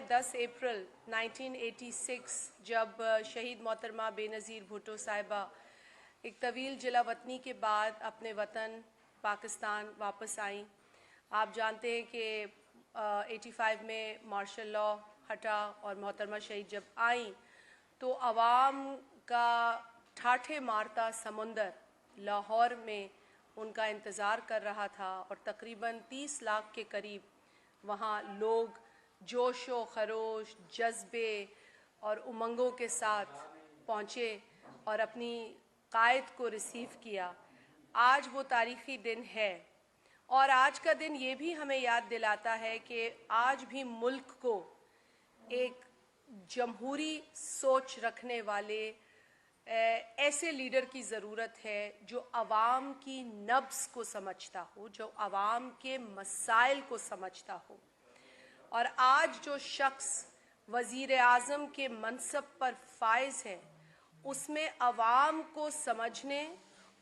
10 अप्रैल 1986 जब शहीद मोहतरमा बेनज़ीर भुट्टो साहिबा एक तवील जलावतनी के बाद अपने वतन पाकिस्तान वापस आईं। आप जानते हैं कि 85 में मार्शल लॉ हटा और मोहतरमा शहीद जब आईं तो आवाम का ठाठे मारता समुंदर लाहौर में उनका इंतज़ार कर रहा था और तकरीबन 30 लाख के करीब वहाँ लोग जोश व खरोश, जज्बे और उमंगों के साथ पहुँचे और अपनी कायद को रिसीव किया। आज वो तारीख़ी दिन है और आज का दिन ये भी हमें याद दिलाता है कि आज भी मुल्क को एक जमहूरी सोच रखने वाले ऐसे लीडर की ज़रूरत है जो आवाम की नब्ज़ को समझता हो, जो आवाम के मसाइल को समझता हो। और आज जो शख्स वज़ीर आज़म के मनसब पर फाइज़ है उसमें आवाम को समझने,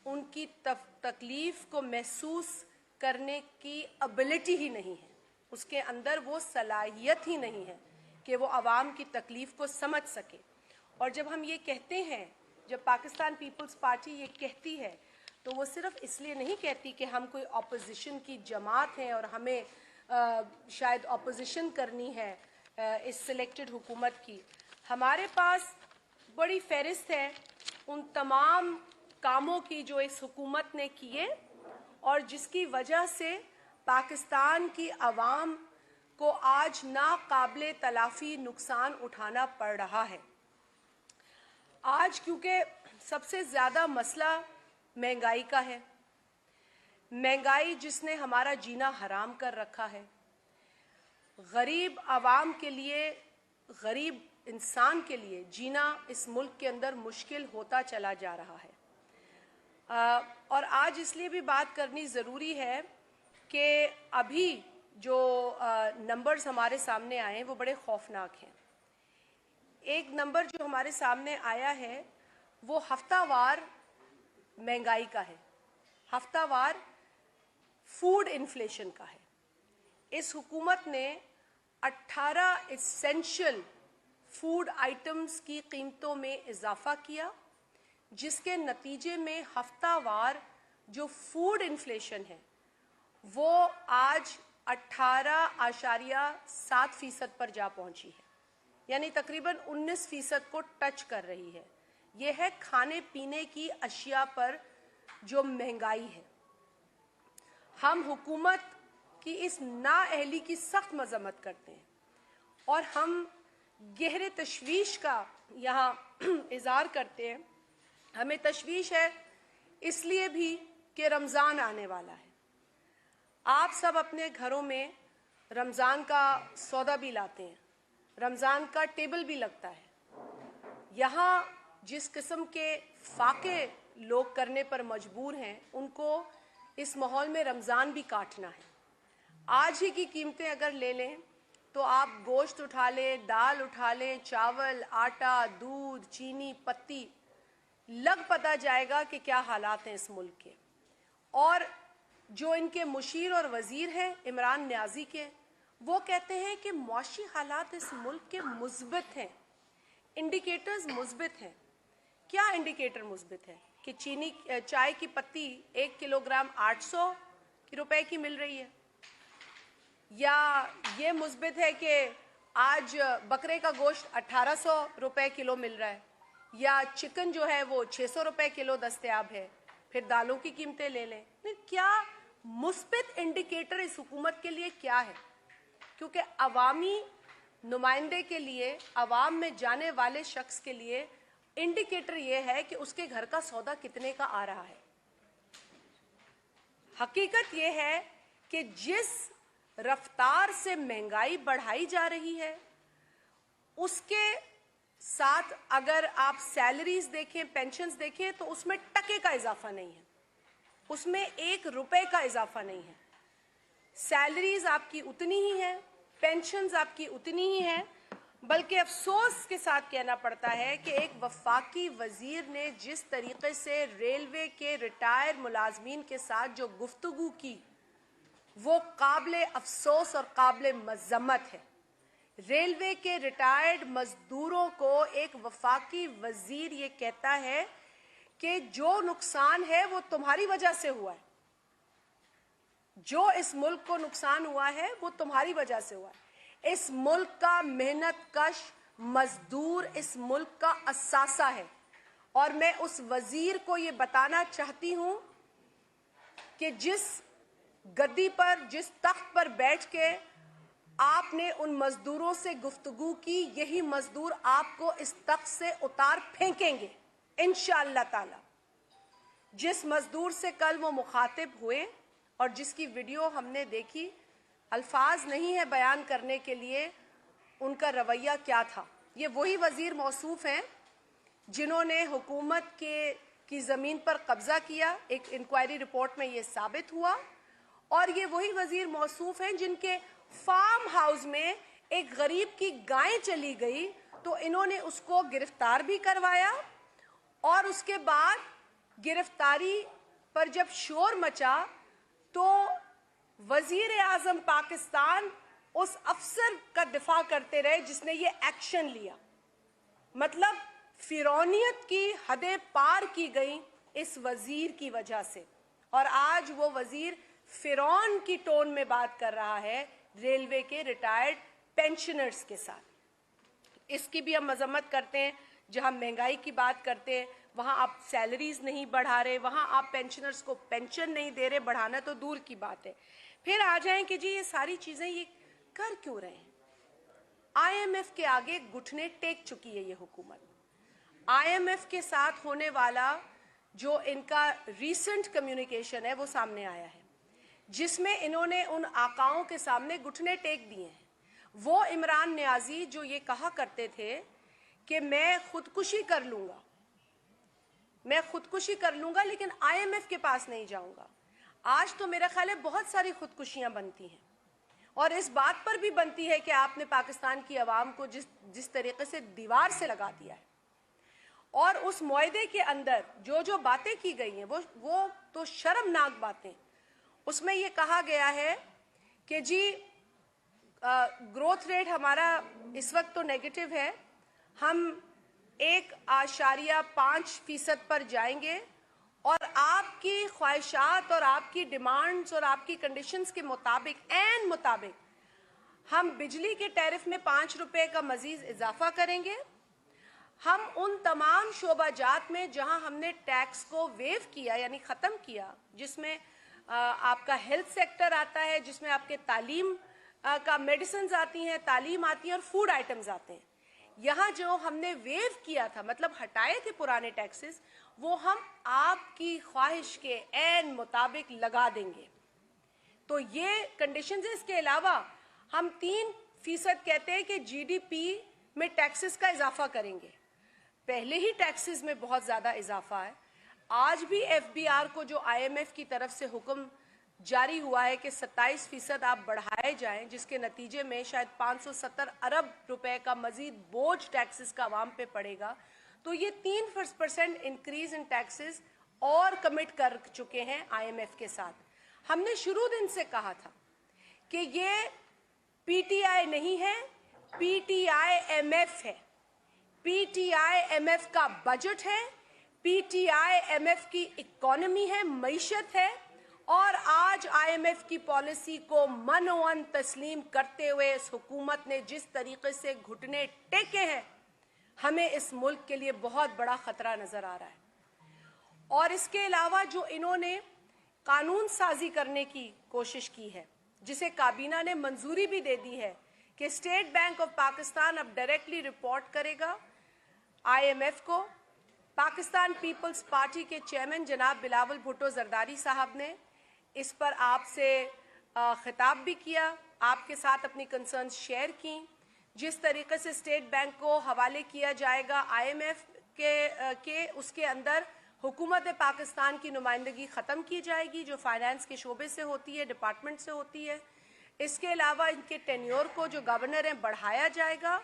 उनकी तकलीफ़ को महसूस करने की एबिलिटी ही नहीं है, उसके अंदर वो सलाहियत ही नहीं है कि वो आवाम की तकलीफ़ को समझ सके। और जब हम ये कहते हैं, जब पाकिस्तान पीपल्स पार्टी ये कहती है तो वो सिर्फ इसलिए नहीं कहती कि हम कोई अपोजिशन की जमात हैं और हमें शायद अपोजिशन करनी है इस सिलेक्टेड हुकूमत की। हमारे पास बड़ी फहरिस्त है उन तमाम कामों की जो इस हुकूमत ने किए और जिसकी वजह से पाकिस्तान की आवाम को आज नाकाबिले तलाफ़ी नुकसान उठाना पड़ रहा है। आज क्योंकि सबसे ज़्यादा मसला महंगाई का है, महंगाई जिसने हमारा जीना हराम कर रखा है, गरीब आवाम के लिए, गरीब इंसान के लिए जीना इस मुल्क के अंदर मुश्किल होता चला जा रहा है। और आज इसलिए भी बात करनी ज़रूरी है कि अभी जो नंबर्स हमारे सामने आए हैं वो बड़े खौफनाक हैं। एक नंबर जो हमारे सामने आया है वो हफ्तावार महंगाई का है, हफ्तावार फूड इन्फ्लेशन का है। इस हुकूमत ने 18 एसेंशियल फूड आइटम्स की कीमतों में इजाफा किया, जिसके नतीजे में हफ्तावार जो फूड इन्फ्लेशन है वो आज 18.7% पर जा पहुंची है, यानी तकरीबन 19% को टच कर रही है। यह है खाने पीने की अशिया पर जो महंगाई है। हम हुकूमत की इस नाअहली की सख्त मजम्मत करते हैं और हम गहरे तशवीश का यहाँ इज़हार करते हैं। हमें तशवीश है इसलिए भी कि रमज़ान आने वाला है। आप सब अपने घरों में रमज़ान का सौदा भी लाते हैं, रमज़ान का टेबल भी लगता है। यहाँ जिस किस्म के फाके लोग करने पर मजबूर हैं उनको इस माहौल में रमज़ान भी काटना है। आज ही की कीमतें अगर ले लें तो आप गोश्त उठा लें, दाल उठा लें, चावल, आटा, दूध, चीनी, पत्ती, लग पता जाएगा कि क्या हालात हैं इस मुल्क के। और जो इनके मुशीर और वज़ीर हैं इमरान न्याजी के, वो कहते हैं कि मुआशी हालात इस मुल्क के मुस्बित हैं, इंडिकेटर्स मुस्बित हैं। क्या इंडिकेटर मुस्बित है? कि चीनी चाय की पत्ती 1 किलोग्राम 800 रुपए की मिल रही है, या ये मुस्बित है कि आज बकरे का गोश्त 1800 रुपए किलो मिल रहा है, या चिकन जो है वो 600 रुपए किलो दस्तयाब है। फिर दालों की कीमतें ले लें। नहीं, क्या मुस्बित इंडिकेटर इस हुकूमत के लिए क्या है? क्योंकि अवामी नुमाइंदे के लिए, अवाम में जाने वाले शख्स के लिए इंडिकेटर ये है कि उसके घर का सौदा कितने का आ रहा है। हकीकत ये है कि जिस रफ्तार से महंगाई बढ़ाई जा रही है उसके साथ अगर आप सैलरीज देखें, पेंशन्स देखें तो उसमें टके का इजाफा नहीं है, उसमें 1 रुपए का इजाफा नहीं है। सैलरीज आपकी उतनी ही है, पेंशन्स आपकी उतनी ही है, बल्कि अफसोस के साथ कहना पड़ता है कि एक वफाकी वजीर ने जिस तरीके से रेलवे के रिटायर मुलाजमीन के साथ जो गुफ्तगू की वो काबिल अफसोस और काबिल मज़म्मत है। रेलवे के रिटायर्ड मजदूरों को एक वफाकी वजीर ये कहता है कि जो नुकसान है वो तुम्हारी वजह से हुआ है, जो इस मुल्क को नुकसान हुआ है वो तुम्हारी वजह से हुआ है। इस मुल्क का मेहनत कश मजदूर इस मुल्क का असासा है, और मैं उस वजीर को ये बताना चाहती हूं कि जिस गद्दी पर, जिस तख्त पर बैठ के आपने उन मजदूरों से गुफ्तगू की, यही मजदूर आपको इस तख्त से उतार फेंकेंगे इंशाअल्लाह ताला। जिस मजदूर से कल वो मुखातिब हुए और जिसकी वीडियो हमने देखी, अल्फाज नहीं है बयान करने के लिए उनका रवैया क्या था। ये वही वजीर मौसूफ हैं जिन्होंने हुकूमत की ज़मीन पर कब्जा किया, एक इंक्वायरी रिपोर्ट में ये साबित हुआ, और ये वही वजीर मौसूफ हैं जिनके फार्म हाउस में एक गरीब की गाय चली गई तो इन्होंने उसको गिरफ्तार भी करवाया, और उसके बाद गिरफ्तारी पर जब शोर मचा तो वजीर आजम पाकिस्तान उस अफसर का दिफा करते रहे जिसने ये एक्शन लिया। मतलब फिरौनियत की हदें पार की गई इस वजीर की वजह से, और आज वो वजीर फिरौन की टोन में बात कर रहा है रेलवे के रिटायर्ड पेंशनर्स के साथ। इसकी भी हम मजम्मत करते हैं। जहां महंगाई की बात करते हैं वहां आप सैलरीज नहीं बढ़ा रहे, वहां आप पेंशनर्स को पेंशन नहीं दे रहे, बढ़ाना तो दूर की बात है। फिर आ जाएं कि जी ये सारी चीजें ये कर क्यों रहे हैं। IMF के आगे घुटने टेक चुकी है ये हुकूमत। IMF के साथ होने वाला जो इनका रीसेंट कम्युनिकेशन है वो सामने आया है, जिसमें इन्होंने उन आकाओं के सामने घुटने टेक दिए हैं। वो इमरान नियाजी जो ये कहा करते थे कि मैं खुदकुशी कर लूंगा, मैं खुदकुशी कर लूंगा लेकिन IMF के पास नहीं जाऊंगा। आज तो मेरा ख्याल है बहुत सारी खुदकुशियां बनती हैं, और इस बात पर भी बनती है कि आपने पाकिस्तान की आवाम को जिस तरीके से दीवार से लगा दिया है, और उस मुआहदे के अंदर जो जो बातें की गई हैं वो तो शर्मनाक बातें। उसमें ये कहा गया है कि जी ग्रोथ रेट हमारा इस वक्त तो नेगेटिव है, हम 1.5% पर जाएंगे, और आपकी ख्वाहिशात और आपकी डिमांड्स और आपकी कंडीशंस के मुताबिक हम बिजली के टैरिफ में 5 रुपए का मजीद इजाफा करेंगे। हम उन तमाम शोबाजात में जहां हमने टैक्स को वेव किया यानी ख़त्म किया, जिसमें आपका हेल्थ सेक्टर आता है, जिसमें आपके तालीम का मेडिसिन आती हैं, तालीम आती है और फूड आइटम्स आते हैं, यहाँ जो हमने वेव किया था, मतलब हटाए थे पुराने टैक्सेस, वो हम आपकी ख्वाहिश के ऐन मुताबिक लगा देंगे। तो ये कंडीशंस है। इसके अलावा हम 3% कहते हैं कि GDP में टैक्सेस का इजाफा करेंगे। पहले ही टैक्सेस में बहुत ज़्यादा इजाफा है। आज भी FBR को जो IMF की तरफ से हुक्म जारी हुआ है कि 27% आप बढ़ाए जाएं, जिसके नतीजे में शायद 570 अरब रुपए का मजीद बोझ टैक्सेस का आवाम पे पड़ेगा। तो ये 3% इंक्रीज इन टैक्सेस और कमिट कर चुके हैं IMF के साथ। हमने शुरू दिन से कहा था कि ये PTI नहीं है, PTI-MF है। PTI-MF का बजट है, PTI-MF की इकोनॉमी है, मईशत है, और आज IMF की पॉलिसी को मनोअन तस्लीम करते हुए इस हुकूमत ने जिस तरीके से घुटने टेके हैं, हमें इस मुल्क के लिए बहुत बड़ा खतरा नजर आ रहा है। और इसके अलावा जो इन्होंने कानून साजी करने की कोशिश की है, जिसे काबीना ने मंजूरी भी दे दी है कि स्टेट बैंक ऑफ पाकिस्तान अब डायरेक्टली रिपोर्ट करेगा IMF को। पाकिस्तान पीपल्स पार्टी के चेयरमैन जनाब बिलावल भुट्टो जरदारी साहब ने इस पर आपसे खिताब भी किया, आपके साथ अपनी कंसर्न्स शेयर की। जिस तरीके से स्टेट बैंक को हवाले किया जाएगा IMF के उसके अंदर हुकूमत पाकिस्तान की नुमाइंदगी ख़त्म की जाएगी, जो फाइनेंस के शोबे से होती है, डिपार्टमेंट से होती है। इसके अलावा इनके टेन्योर को जो गवर्नर हैं बढ़ाया जाएगा,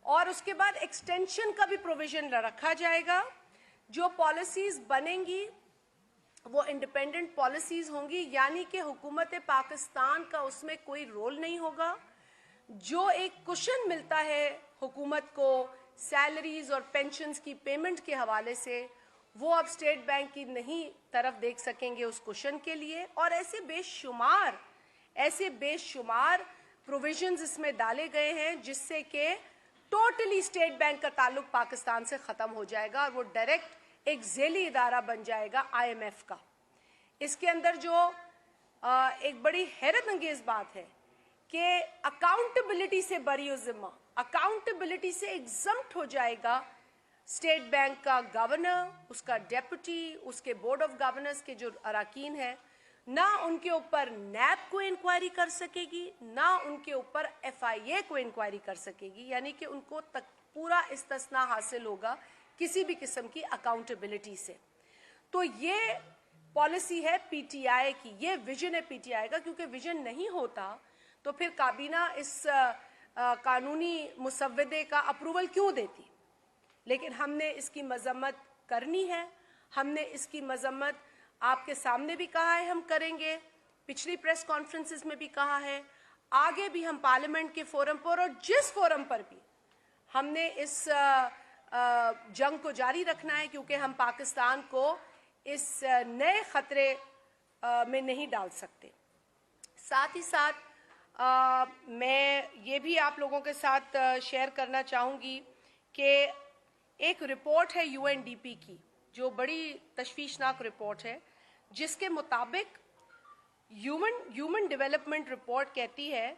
और उसके बाद एक्सटेंशन का भी प्रोविजन रखा जाएगा। जो पॉलिसीज़ बनेंगी वो इंडिपेंडेंट पॉलिसीज़ होंगी, यानी कि हुकूमत पाकिस्तान का उसमें कोई रोल नहीं होगा, जो एक कुशन मिलता है हुकूमत को सैलरीज और पेंशन्स की पेमेंट के हवाले से, वो अब स्टेट बैंक की नहीं तरफ देख सकेंगे उस कुशन के लिए। और ऐसे बेशुमार प्रोविजंस इसमें डाले गए हैं जिससे कि टोटली स्टेट बैंक का ताल्लुक पाकिस्तान से ख़त्म हो जाएगा और वो डायरेक्ट एक झेली इदारा बन जाएगा IMF का। इसके अंदर जो एक बड़ी हैरत अंगेज बात है कि अकाउंटेबिलिटी से बरी ज़िम्मा, अकाउंटेबिलिटी से एग्जम्प्ट हो जाएगा स्टेट बैंक का गवर्नर, उसका डेप्यूटी, उसके बोर्ड ऑफ गवर्नर्स के जो अराकीन हैं। ना उनके ऊपर NAB को इंक्वायरी कर सकेगी, ना उनके ऊपर FIA को इंक्वायरी कर सकेगी, यानी कि उनको तक पूरा इस्तिस्ना हासिल होगा किसी भी किस्म की अकाउंटेबिलिटी से। तो ये पॉलिसी है PTI की, ये विजन है PTI का, क्योंकि विजन नहीं होता तो फिर काबीना इस कानूनी मुसव्वदे का अप्रूवल क्यों देती। लेकिन हमने इसकी मजम्मत करनी है, हमने इसकी मजम्मत आपके सामने भी कहा है, हम करेंगे, पिछली प्रेस कॉन्फ्रेंसेस में भी कहा है, आगे भी हम पार्लियामेंट के फोरम पर और जिस फोरम पर भी हमने इस जंग को जारी रखना है, क्योंकि हम पाकिस्तान को इस नए खतरे में नहीं डाल सकते। साथ ही साथ मैं ये भी आप लोगों के साथ शेयर करना चाहूँगी कि एक रिपोर्ट है UNDP की, जो बड़ी तशवीशनाक रिपोर्ट है, जिसके मुताबिक ह्यूमन डेवलपमेंट रिपोर्ट कहती है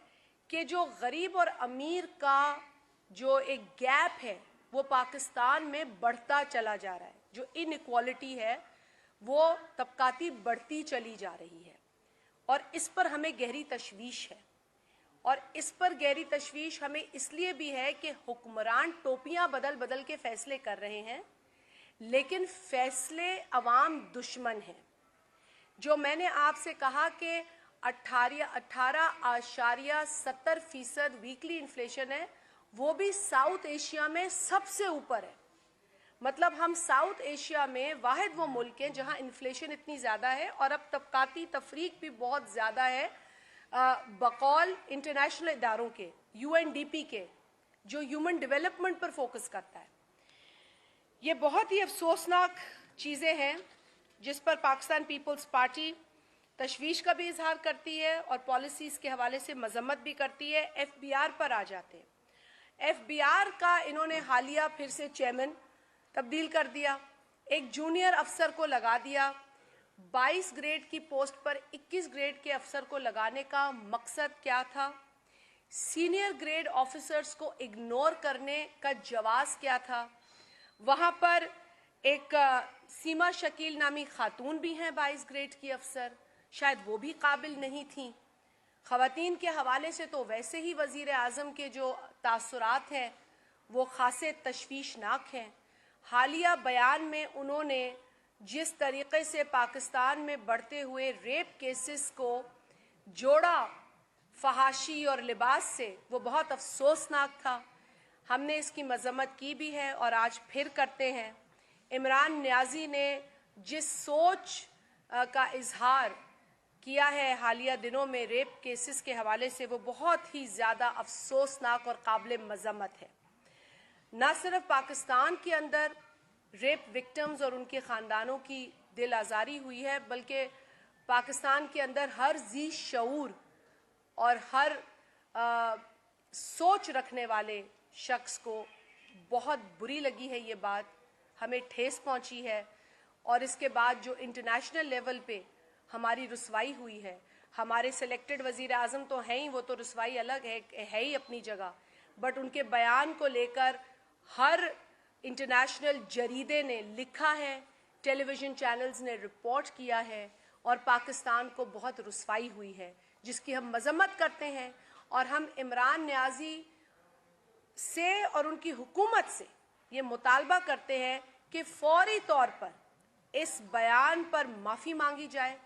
कि जो गरीब और अमीर का जो एक गैप है वो पाकिस्तान में बढ़ता चला जा रहा है। जो इनइक्वालिटी है वो तबकाती बढ़ती चली जा रही है और इस पर हमें गहरी तशवीश है। और इस पर गहरी तशवीश हमें इसलिए भी है कि हुक्मरान टोपियां बदल बदल के फैसले कर रहे हैं, लेकिन फैसले अवाम दुश्मन हैं। जो मैंने आपसे कहा कि 18.70% वीकली इन्फ्लेशन है, वो भी साउथ एशिया में सबसे ऊपर है। मतलब हम साउथ एशिया में वाहिद वो मुल्क हैं जहां इन्फ्लेशन इतनी ज़्यादा है और अब तबकाती तफरीक भी बहुत ज़्यादा है। बकौल इंटरनेशनल इदारों के, UNDP के, जो ह्यूमन डेवलपमेंट पर फोकस करता है। ये बहुत ही अफसोसनाक चीज़ें हैं जिस पर पाकिस्तान पीपल्स पार्टी तशवीश का भी इजहार करती है और पॉलिसीज़ के हवाले से मजम्मत भी करती है। FBR पर आ जाते हैं। FBR का इन्होंने हालिया फिर से चेयरमैन तब्दील कर दिया, एक जूनियर अफसर को लगा दिया। 22 ग्रेड की पोस्ट पर 21 ग्रेड के अफसर को लगाने का मकसद क्या था? सीनियर ग्रेड ऑफिसर्स को इग्नोर करने का जवाब क्या था? वहाँ पर एक सीमा शकील नामी खातून भी हैं 22 ग्रेड की अफसर, शायद वो भी काबिल नहीं थी। ख़वातीन के हवाले से तो वैसे ही वज़ीर आज़म के जो तासुरात हैं वो खासे तशवीशनाक हैं। हालिया बयान में उन्होंने जिस तरीक़े से पाकिस्तान में बढ़ते हुए रेप केसेस को जोड़ा फहाशी और लिबास से, वो बहुत अफसोसनाक था। हमने इसकी मजम्मत की भी है और आज फिर करते हैं। इमरान नियाज़ी ने जिस सोच का इजहार किया है हालिया दिनों में रेप केसेस के हवाले से, वो बहुत ही ज़्यादा अफसोसनाक और काबिल मजम्मत है। न सिर्फ पाकिस्तान के अंदर रेप विक्टिम्स और उनके ख़ानदानों की दिल आज़ारी हुई है, बल्कि पाकिस्तान के अंदर हर जी शऊर और हर सोच रखने वाले शख्स को बहुत बुरी लगी है ये बात, हमें ठेस पहुंची है। और इसके बाद जो इंटरनेशनल लेवल पे हमारी रुसवाई हुई है, हमारे सिलेक्टेड वज़ीर आज़म तो हैं ही, वो तो रुसवाई अलग है ही अपनी जगह, बट उनके बयान को लेकर हर इंटरनेशनल जरीदे ने लिखा है, टेलीविज़न चैनल्स ने रिपोर्ट किया है और पाकिस्तान को बहुत रुसवाई हुई है, जिसकी हम मजम्मत करते हैं। और हम इमरान नियाज़ी से और उनकी हुकूमत से ये मुतालबा करते हैं कि फौरी तौर पर इस बयान पर माफ़ी मांगी जाए,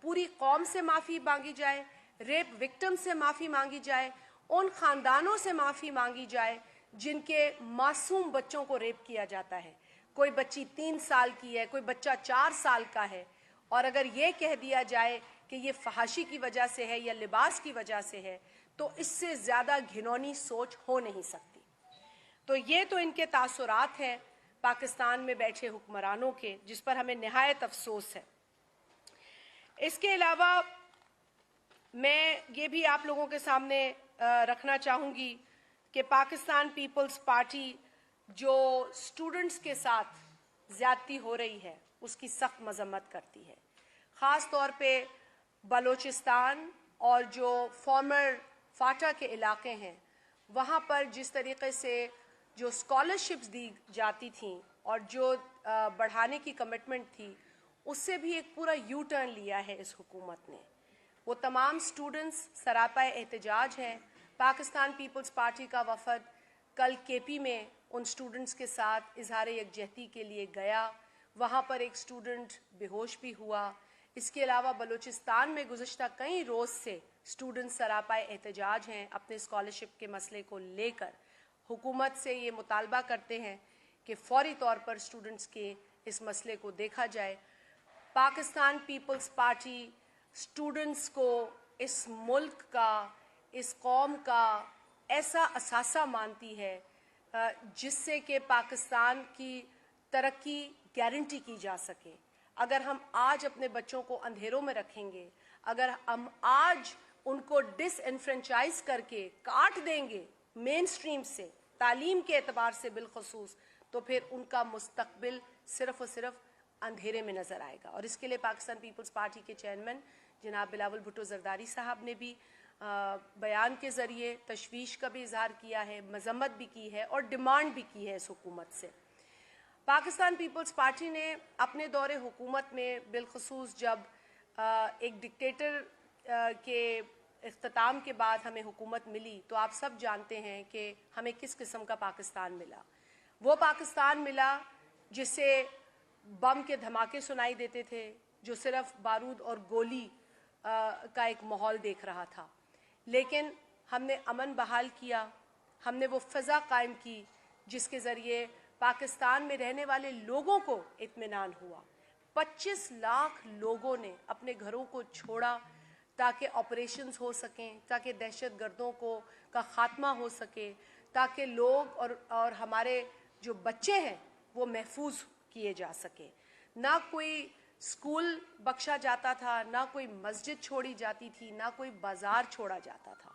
पूरी कौम से माफ़ी मांगी जाए, रेप विक्टिम से माफ़ी मांगी जाए, उन ख़ानदानों से माफ़ी मांगी जाए जिनके मासूम बच्चों को रेप किया जाता है। कोई बच्ची 3 साल की है, कोई बच्चा 4 साल का है, और अगर ये कह दिया जाए कि ये फहाशी की वजह से है या लिबास की वजह से है, تو اس سے زیادہ گھنونی سوچ ہو نہیں سکتی. تو یہ تو ان کے تاثرات ہیں پاکستان میں بیٹھے حکمرانوں کے، جس پر ہمیں نہایت افسوس ہے. اس کے علاوہ میں یہ بھی آپ لوگوں کے سامنے رکھنا چاہوں گی کہ پاکستان پیپلز پارٹی جو اسٹوڈنٹس کے ساتھ زیادتی ہو رہی ہے اس کی سخت مذمت کرتی ہے. خاص طور پہ بلوچستان اور جو فارمر فاٹا کے علاقے ہیں وہاں پر جس طریقے سے جو اسکالرشپس دی جاتی تھیں اور جو بڑھانے کی کمٹمنٹ تھی اس سے بھی ایک پورا یو ٹرن لیا ہے اس حکومت نے. وہ تمام اسٹوڈنٹس سراپائے احتجاج ہیں. پاکستان پیپلز پارٹی کا وفد کل کے پی میں ان اسٹوڈنٹس کے ساتھ اظہار یکجہتی کے لیے گیا. وہاں پر ایک اسٹوڈنٹ بے ہوش بھی ہوا. اس کے علاوہ بلوچستان میں گزشتہ کئی روز سے اسٹوڈنٹس سراپائے احتجاج ہیں اپنے اسکالرشپ کے مسئلے کو لے کر. حکومت سے یہ مطالبہ کرتے ہیں کہ فوری طور پر اسٹوڈنٹس کے اس مسئلے کو دیکھا جائے. پاکستان پیپلز پارٹی اسٹوڈنٹس کو اس ملک کا، اس قوم کا ایسا اثاثہ مانتی ہے جس سے کہ پاکستان کی ترقی گارنٹی کی جا سکے. اگر ہم آج اپنے بچوں کو اندھیروں میں رکھیں گے، اگر ہم آج ان کو ڈس انفرینچائز کر کے کاٹ دیں گے مین سٹریم سے، تعلیم کے اعتبار سے بالخصوص، تو پھر ان کا مستقبل صرف اور صرف اندھیرے میں نظر آئے گا. اور اس کے لیے پاکستان پیپلز پارٹی کے چیئرمین جناب بلاول بھٹو زرداری صاحب نے بھی بیان کے ذریعے تشویش کا بھی اظہار کیا ہے، مذمت بھی کی ہے اور ڈیمانڈ بھی کی ہے اس حکومت سے. پاکستان پیپلز پارٹی نے اپنے دور حکومت میں بالخصوص جب ایک ڈکٹیٹر کے اختتام کے بعد ہمیں حکومت ملی تو آپ سب جانتے ہیں کہ ہمیں کس قسم کا پاکستان ملا. وہ پاکستان ملا جس سے بم کے دھماکے سنائی دیتے تھے، جو صرف بارود اور گولی کا ایک ماحول دیکھ رہا تھا. لیکن ہم نے امن بحال کیا، ہم نے وہ فضا قائم کی جس کے ذریعے پاکستان میں رہنے والے لوگوں کو اطمینان ہوا. 25 لاکھ لوگوں نے اپنے گھروں کو چھوڑا تاکہ آپریشنز ہو سکیں، تاکہ دہشت گردوں کا خاتمہ ہو سکے، تاکہ لوگ اور ہمارے جو بچے ہیں وہ محفوظ کیے جا سکے. نہ کوئی اسکول بخشا جاتا تھا، نہ کوئی مسجد چھوڑی جاتی تھی، نہ کوئی بازار چھوڑا جاتا تھا.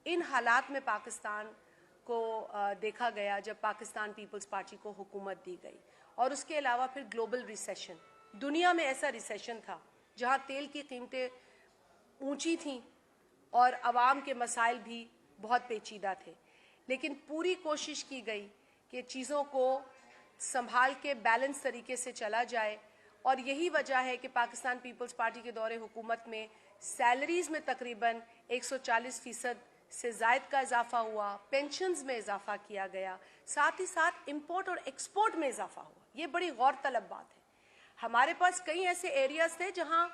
ان حالات میں پاکستان کو دیکھا گیا جب پاکستان پیپلز پارٹی کو حکومت دی گئی. اور اس کے علاوہ پھر گلوبل ریسیشن، دنیا میں ایسا ریسیشن تھا جہاں تیل کی قیمتیں اونچی تھیں اور عوام کے مسائل بھی بہت پیچیدہ تھے. لیکن پوری کوشش کی گئی کہ چیزوں کو سنبھال کے بیلنس طریقے سے چلا جائے. اور یہی وجہ ہے کہ پاکستان پیپلز پارٹی کے دور حکومت میں سیلریز میں تقریباً 140% سے زائد کا اضافہ ہوا، پینشنز میں اضافہ کیا گیا، ساتھ ہی ساتھ امپورٹ اور ایکسپورٹ میں اضافہ ہوا. یہ بڑی غور طلب بات ہے. ہمارے پاس کئی ایسے ایریاز تھے جہاں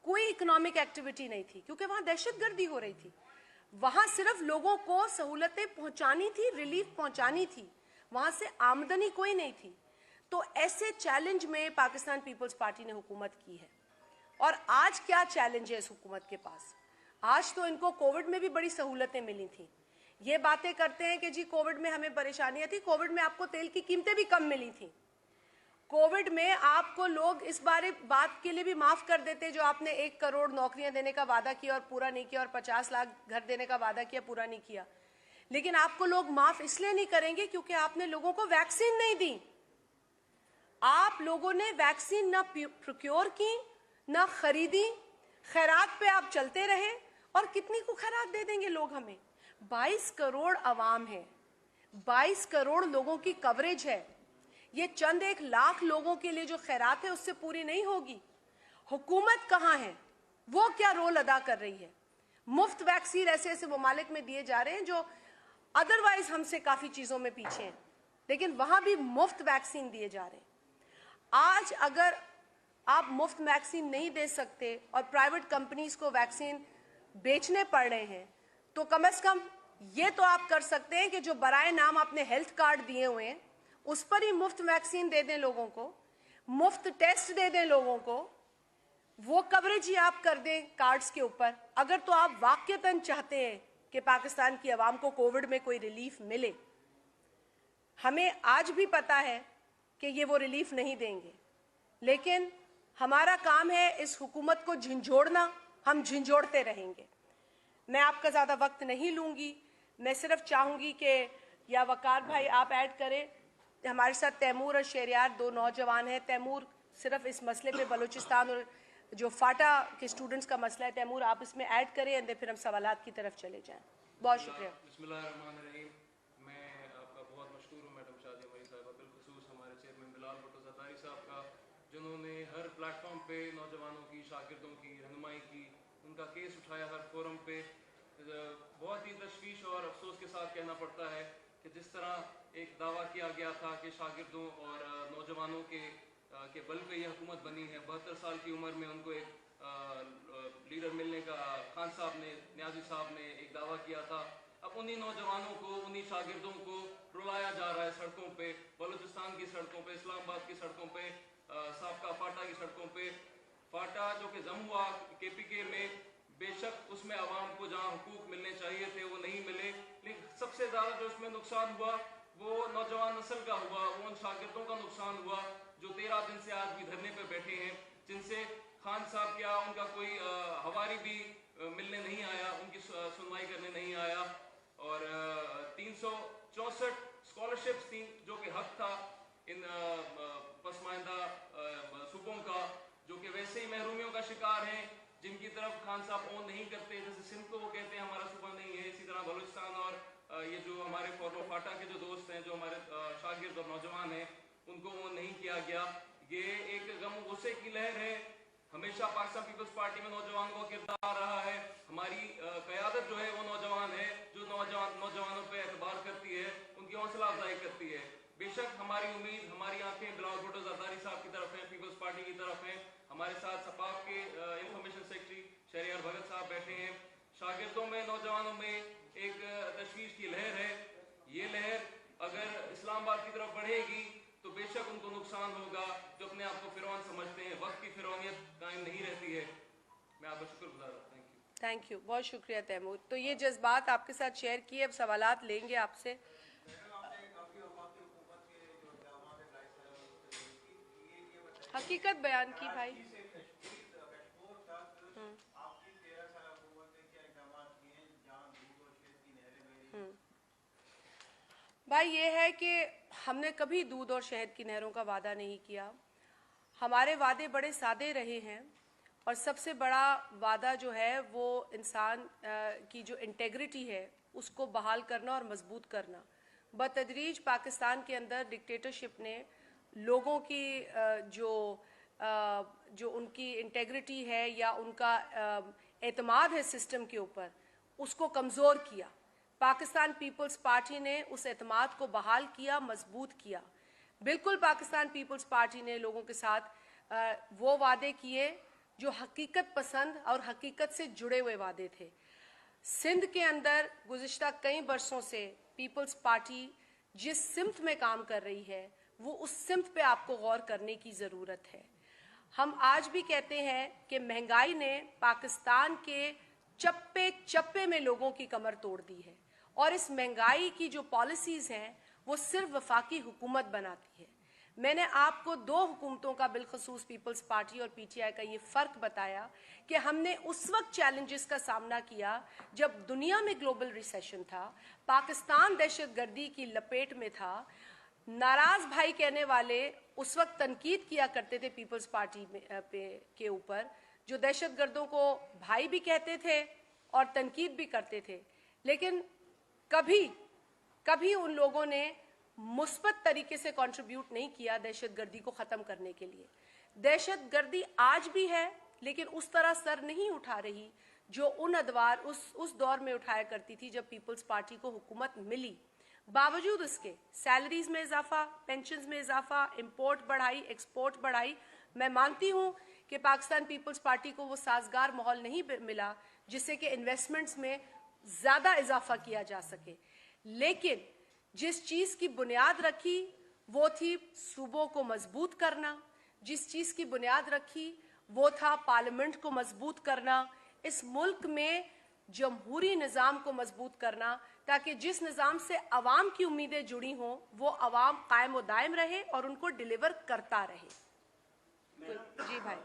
کوئی اکنامک ایکٹیویٹی نہیں تھی کیونکہ وہاں دہشت گردی ہو رہی تھی. وہاں صرف لوگوں کو سہولتیں پہنچانی تھی، ریلیف پہنچانی تھی، وہاں سے آمدنی کوئی نہیں تھی. تو ایسے چیلنج میں پاکستان پیپلز پارٹی نے حکومت کی ہے. اور آج کیا چیلنج ہے اس حکومت کے پاس؟ آج تو ان کو کووڈ میں بھی بڑی سہولتیں ملی تھیں. یہ باتیں کرتے ہیں کہ جی کووڈ میں ہمیں پریشانیاں تھیں، کووڈ میں آپ کو تیل کی قیمتیں بھی کم ملی تھیں. کووڈ میں آپ کو لوگ اس بات کے لیے بھی معاف کر دیتے جو آپ نے 1 کروڑ نوکریاں دینے کا وعدہ کیا اور پورا نہیں کیا، اور 50 لاکھ گھر دینے کا وعدہ کیا، پورا نہیں کیا. لیکن آپ کو لوگ معاف اس لیے نہیں کریں گے کیونکہ آپ نے لوگوں کو ویکسین نہیں دی. آپ لوگوں نے ویکسین نہ پروکیور کی، نہ خریدی. خیرات پہ آپ چلتے رہے، اور کتنی کو خیرات دے دیں گے لوگ ہمیں؟ 22 کروڑ عوام ہے، 22 کروڑ لوگوں کی کوریج ہے. یہ چند 1 لاکھ لوگوں کے لیے جو خیرات ہے اس سے پوری نہیں ہوگی. حکومت کہاں ہے؟ وہ کیا رول ادا کر رہی ہے؟ مفت ویکسین ایسے ایسے ممالک میں دیے جا رہے ہیں جو ادروائز ہم سے کافی چیزوں میں پیچھے ہیں، لیکن وہاں بھی مفت ویکسین دیے جا رہے ہیں. آج اگر آپ مفت ویکسین نہیں دے سکتے اور پرائیویٹ کمپنیز کو ویکسین بیچنے پڑ رہے ہیں تو کم از کم یہ تو آپ کر سکتے ہیں کہ جو برائے نام آپ نے ہیلتھ کارڈ دیے ہوئے ہیں اس پر ہی مفت ویکسین دے دیں لوگوں کو، مفت ٹیسٹ دے دیں لوگوں کو، وہ کوریج ہی آپ کر دیں کارڈز کے اوپر. اگر تو آپ واقعتاً چاہتے ہیں कि पाकिस्तान की आवाम को कोविड में कोई रिलीफ मिले। हमें आज भी पता है कि ये वो रिलीफ नहीं देंगे, लेकिन हमारा काम है इस हुकूमत को झंझोड़ना, हम झंझोड़ते रहेंगे। मैं आपका ज़्यादा वक्त नहीं लूँगी, मैं सिर्फ चाहूँगी कि या वकार भाई आप ऐड करें, हमारे साथ तैमूर और शहरियार दो नौजवान हैं। तैमूर सिर्फ इस मसले पे बलूचिस्तान और जो फाटा के स्टूडेंट्स का मसला है, तैमूर आप इसमें ऐड करें एंड फिर हम सवालात की तरफ चले जाएं। बहुत शुक्रिया। बिस्मिल्लाहिर्रहमानिर्रहीम। मैं आपका बहुत मशहूर हूँ मैडम शादिया मरी साहिबा, बिलखुसूस हमारे चेयरमैन बिलाल भुट्टो ज़रदारी साहब का, जिन्होंने हर प्लेटफॉर्म पे नौजवानों की, शागिर्दों की रहनुमाई की, उनका केस उठाया हर फोरम पे। बहुत ही तशवीश और अफसोस के साथ कहना पड़ता है कि जिस तरह एक दावा किया गया था कि शागिर्दों और नौजवानों के बल पे यह हुकूमत बनी है, 72 साल की उम्र में उनको एक लीडर मिलने का खान साहब ने, न्याजी साहब ने एक दावा किया था। अब उन्हीं नौजवानों को, उन्हीं शागिर्दों को रुलाया जा रहा है सड़कों पे, बलूचिस्तान की सड़कों पे, इस्लामाबाद की सड़कों पे, साबका फाटा की सड़कों पे। फाटा जो कि जम हुआ KPK में, बेशक उसमें आवाम को जहाँ हुकूक मिलने चाहिए थे वो नहीं मिले, लेकिन सबसे ज़्यादा जो इसमें नुकसान हुआ वो नौजवान नस्ल का हुआ, वो उन शागिर्दों का नुकसान हुआ जो 13 दिन से आज भी धरने पे बैठे हैं, जिनसे खान साहब क्या उनका कोई हवारी भी मिलने नहीं आया, उनकी सुनवाई करने नहीं आया। और 364 स्कॉलरशिप्स थी जो कि हक था इन पसमानदा सूबों का, जो कि वैसे ही महरूमियों का शिकार हैं, जिनकी तरफ खान साहब ओन नहीं करते। जैसे सिंध को वो कहते हैं हमारा सूबा नहीं है, इसी तरह बलूचिस्तान और ये जो हमारे फॉर्मर फाटा के जो दोस्त हैं, जो हमारे शागिर्द और नौजवान हैं, उनको ओन नहीं किया गया। ये एक गम गुस्से की लहर है। हमेशा पाकिस्तान पीपल्स पार्टी में नौजवानों का किरदार रहा है। हमारी क़यादत जो है वो नौजवान है, जो नौजवानों पर एतबार करती है, उनकी हौसला अफजाई करती है। बेशक हमारी उम्मीद, हमारी आंखें बिलाल भुट्टो ज़रदारी साहब की तरफ हैं, पीपल्स पार्टी की तरफ हैं। हमारे साथ सपाफ के इंफॉर्मेशन सेक्रेटरी शहरियार भगत साहब बैठे हैं। शागिर्दों में, नौजवानों में एक तशवीश की लहर है। ये लहर अगर इस्लामाबाद की तरफ बढ़ेगी तो बेशक उनको नुकसान होगा, जो अपने आप को फिरौन समझते हैं। वक्त की फिरौनियत कायम नहीं रहती है। मैं आपका शुक्रगुजार हूँ। थैंक यू, बहुत शुक्रिया तैमूर। तो ये जज्बात आपके साथ शेयर किए, अब सवालात लेंगे आपसे। हकीकत बयान की भाई। भाई ये है कि हमने कभी दूध और शहद की नहरों का वादा नहीं किया। हमारे वादे बड़े सादे रहे हैं और सबसे बड़ा वादा जो है वो इंसान की जो इंटेग्रिटी है उसको बहाल करना और मजबूत करना। बतदरीज पाकिस्तान के अंदर डिक्टेटरशिप ने लोगों की जो उनकी इंटेग्रिटी है या उनका एतमाद है सिस्टम के ऊपर, उसको कमज़ोर किया। पाकिस्तान पीपल्स पार्टी ने उस एतमाद को बहाल किया, मजबूत किया। बिल्कुल पाकिस्तान पीपल्स पार्टी ने लोगों के साथ वो वादे किए जो हकीकत पसंद और हकीकत से जुड़े हुए वादे थे। सिंध के अंदर गुज़िश्ता कई बरसों से पीपल्स पार्टी जिस सिमत में काम कर रही है वो उस सिमत पे आपको गौर करने की ज़रूरत है। हम आज भी कहते हैं कि महंगाई ने पाकिस्तान के चप्पे चप्पे में लोगों की कमर तोड़ दी है और इस महंगाई की जो पॉलिसीज़ हैं वो सिर्फ वफाकी हुकूमत बनाती है। मैंने आपको दो हुकूमतों का, बिलखसूस पीपल्स पार्टी और PTI का, ये फ़र्क बताया कि हमने उस वक्त चैलेंजेस का सामना किया जब दुनिया में ग्लोबल रिसेशन था, पाकिस्तान दहशतगर्दी की लपेट में था। नाराज़ भाई कहने वाले उस वक्त तनकीद किया करते थे पीपल्स पार्टी के ऊपर, जो दहशतगर्दों को भाई भी कहते थे और तनकीद भी करते थे, लेकिन कभी उन लोगों ने मुस्बत तरीके से कंट्रीब्यूट नहीं किया दहशतगर्दी को ख़त्म करने के लिए। दहशतगर्दी आज भी है लेकिन उस तरह सर नहीं उठा रही जो उन अदवार उस दौर में उठाया करती थी जब पीपल्स पार्टी को हुकूमत मिली। बावजूद इसके सैलरीज में इजाफा, पेंशन्स में इजाफा, इंपोर्ट बढ़ाई, एक्सपोर्ट बढ़ाई। मैं मानती हूँ कि पाकिस्तान पीपल्स पार्टी को वो साजगार माहौल नहीं मिला जिससे कि इन्वेस्टमेंट्स में ज़्यादा इजाफा किया जा सके, लेकिन जिस चीज़ की बुनियाद रखी वो थी सूबों को मजबूत करना। जिस चीज़ की बुनियाद रखी वो था पार्लियामेंट को मजबूत करना। इस मुल्क में जमहूरी निज़ाम को मजबूत करना, ताकि जिस निज़ाम से अवाम की उम्मीदें जुड़ी हों वो अवाम कायम व दायम रहे और उनको डिलीवर करता रहे। तो जी भाई,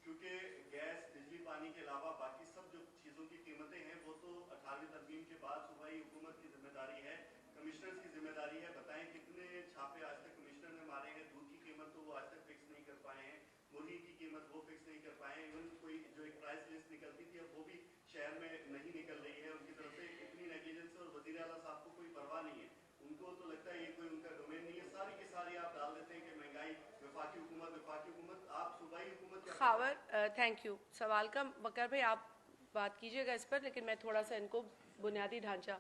क्योंकि गैस, बिजली, पानी के अलावा बाकी सब जो चीज़ों की कीमतें हैं वो तो 18वीं तरमीम के बाद सूबाई हुकूमत की जिम्मेदारी है, कमिश्नर्स की जिम्मेदारी है। बताएं कितने छापे आज तक कमिश्नर ने मारे हैं, दूध की कीमत तो वो आज तक फिक्स नहीं कर पाए हैं, मुर्गी की कीमत वो फिक्स नहीं कर पाए हैं, इवन कोई जो एक प्राइस लिस्ट निकलती थी अब वो भी शहर में नहीं निकल रही है उनकी तरफ से। इतनी नेग्लिजेंस और वज़ीर आला साहब को कोई परवाह नहीं है, उनको तो लगता है ये कोई उनका डोमेन नहीं है। सारी की सारी आप डाल देते हैं कि महंगाई, वफाकी हुकूमत, आप सूबाई हुकूमत क्या खावर थैंक यू। सवाल का बकर भाई आप बात कीजिएगा इस पर, लेकिन मैं थोड़ा सा इनको बुनियादी ढांचा